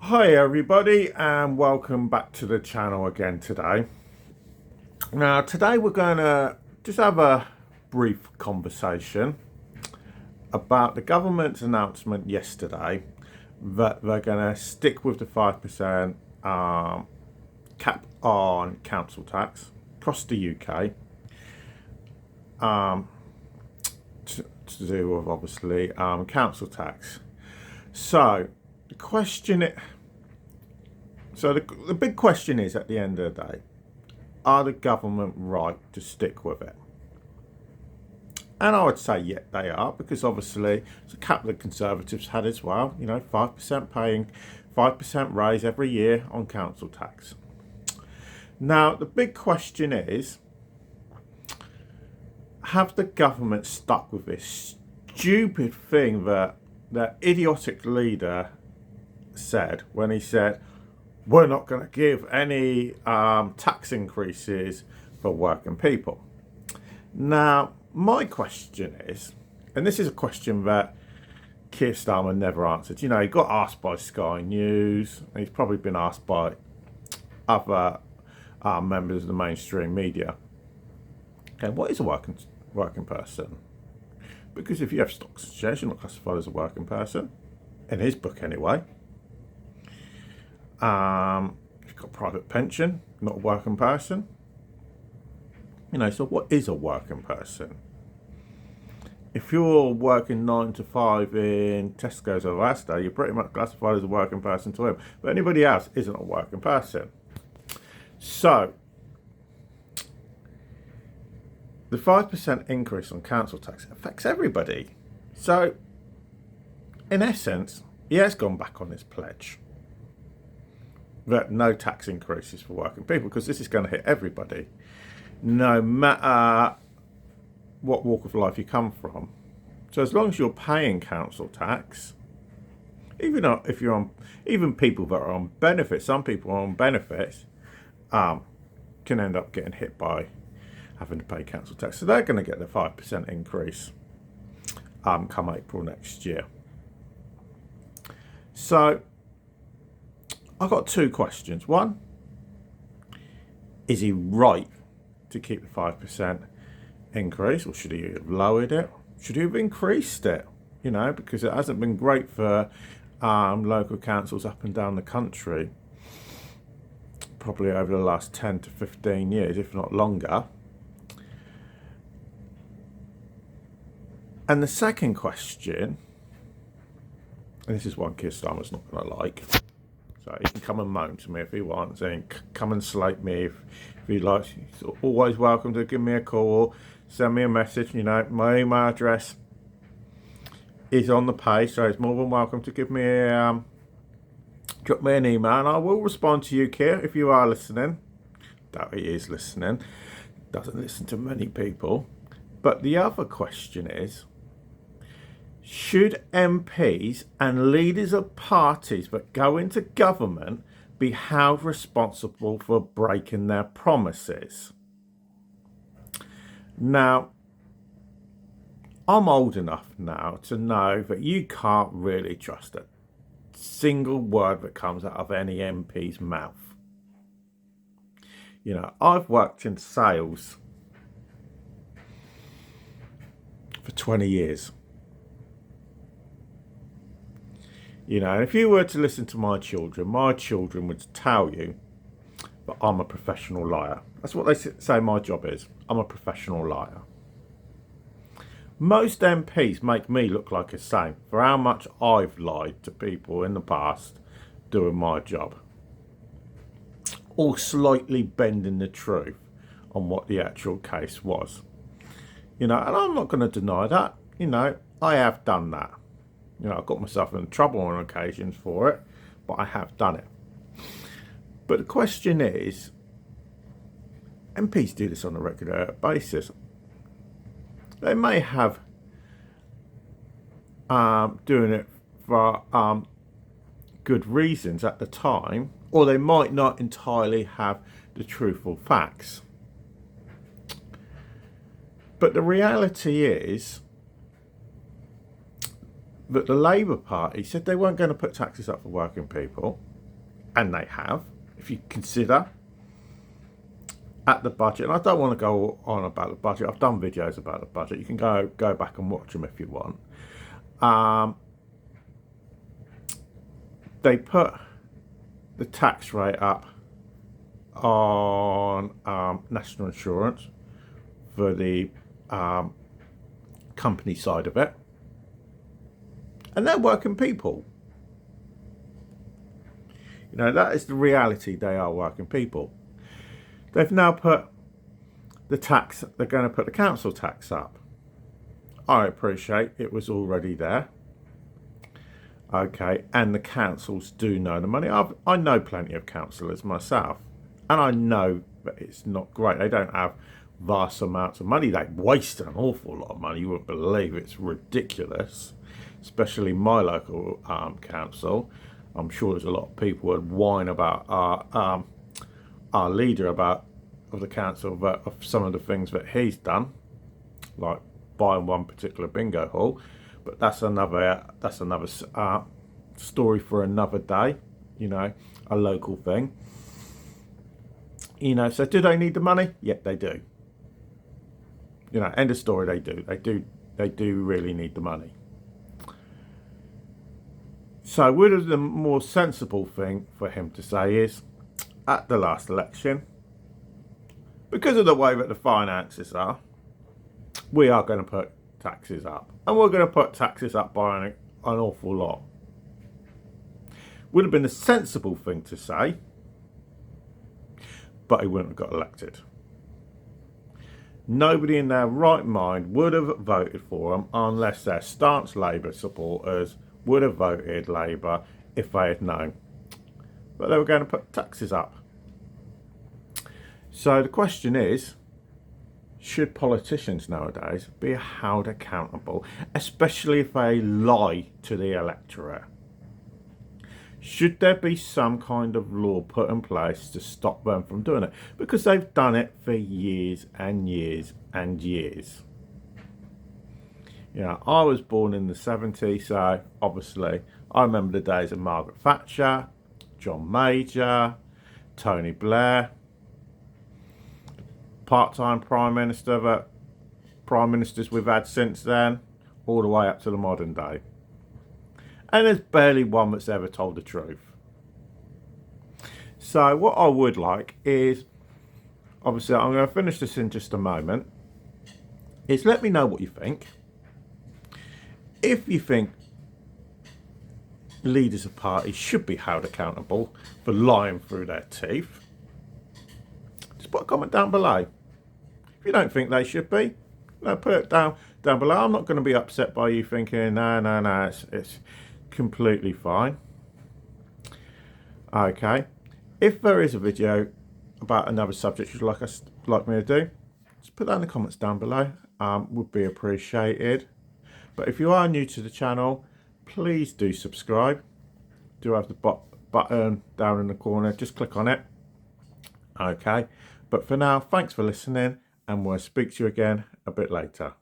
Hi everybody and welcome back to the channel again today. Now today we're going to just have a brief conversation about the government's announcement yesterday that they're going to stick with the 5% cap on council tax across the UK to do with obviously council tax. So the question the big question is, at the end of the day, are the government right to stick with it? And I would say, yeah, they are, because obviously it's a cap that Conservatives had as well. 5% paying 5% raise every year on council tax. Now, the big question is, have the government stuck with this stupid thing that the idiotic leader said when he said, we're not going to give any tax increases for working people? Now, my question is, and this is a question that Keir Starmer never answered. He got asked by Sky News, and he's probably been asked by other members of the mainstream media. Okay, what is a working person? Because if you have stocks and shares, you're not classified as a working person, in his book anyway. If you've got a private pension, not a working person. So what is a working person? If you're working 9 to 5 in Tesco's or Asda, you're pretty much classified as a working person to him. But anybody else isn't a working person. So, the 5% increase on council tax affects everybody. So, in essence, he has gone back on his pledge that no tax increases for working people, because this is going to hit everybody, no matter what walk of life you come from. So as long as you're paying council tax, even if you're on, even people that are on benefits, some people are on benefits, can end up getting hit by having to pay council tax. So they're going to get the 5% increase come April next year. So I've got two questions. One, is he right to keep the 5% increase, or should he have lowered it? Should he have increased it? Because it hasn't been great for local councils up and down the country, probably over the last 10 to 15 years, if not longer. And the second question, and this is one Keir Starmer's not going to like, so he can come and moan to me if he wants, and come and slate me if he likes. He's always welcome to give me a call or send me a message. My email address is on the page, so he's more than welcome to give me drop me an email, and I will respond to you, Keir, if you are listening. Doubt he is listening. Doesn't listen to many people. But the other question is, should MPs and leaders of parties that go into government be held responsible for breaking their promises? Now, I'm old enough now to know that you can't really trust a single word that comes out of any MP's mouth. I've worked in sales for 20 years. And if you were to listen to my children would tell you that I'm a professional liar. That's what they say my job is. I'm a professional liar. Most MPs make me look like a saint for how much I've lied to people in the past doing my job, or slightly bending the truth on what the actual case was. And I'm not going to deny that. I have done that. I've got myself in trouble on occasions for it, but I have done it. But the question is, MPs do this on a regular basis. They may have doing it for good reasons at the time, or they might not entirely have the truthful facts. But the reality is that the Labour Party said they weren't going to put taxes up for working people. and they have, if you consider at the budget, and I don't want to go on about the budget, I've done videos about the budget, you can go back and watch them if you want. They put the tax rate up on national insurance for the company side of it, and they're working people. You know, that is the reality. They are working people. They've now put the tax, they're going to put the council tax up. I appreciate it was already there. Okay, and the councils do know the money. I know plenty of councillors myself, and I know that it's not great. They don't have vast amounts of money. They waste an awful lot of money. You wouldn't believe. It's ridiculous, especially my local council. I'm sure there's a lot of people who would whine about our leader of the council of some of the things that he's done, like buying one particular bingo hall. But that's another story for another day. You know, a local thing. You know, so do they need the money? Yeah, they do. You know, end of story. They do. They do really need the money. So would have the more sensible thing for him to say is, at the last election, because of the way that the finances are, we are going to put taxes up. And we're going to put taxes up by an awful lot. Would have been the sensible thing to say, but he wouldn't have got elected. Nobody in their right mind would have voted for him unless they're staunch Labour supporters would have voted Labour if they had known. But they were going to put taxes up. So the question is, should politicians nowadays be held accountable, especially if they lie to the electorate? Should there be some kind of law put in place to stop them from doing it? Because they've done it for years and years and years. You know, I was born in the 70s, so obviously I remember the days of Margaret Thatcher, John Major, Tony Blair, part-time prime ministers we've had since then, all the way up to the modern day. And there's barely one that's ever told the truth. So what I would like is, obviously I'm going to finish this in just a moment, is let me know what you think. If you think leaders of parties should be held accountable for lying through their teeth, just put a comment down below. If you don't think they should be, put it down below. I'm not going to be upset by you thinking, no, it's completely fine. Okay, if there is a video about another subject you'd like me to do, just put that in the comments down below. Would be appreciated. But if you are new to the channel, please do subscribe. Do have the button down in the corner, just click on it. Okay, but for now, thanks for listening, and we'll speak to you again a bit later.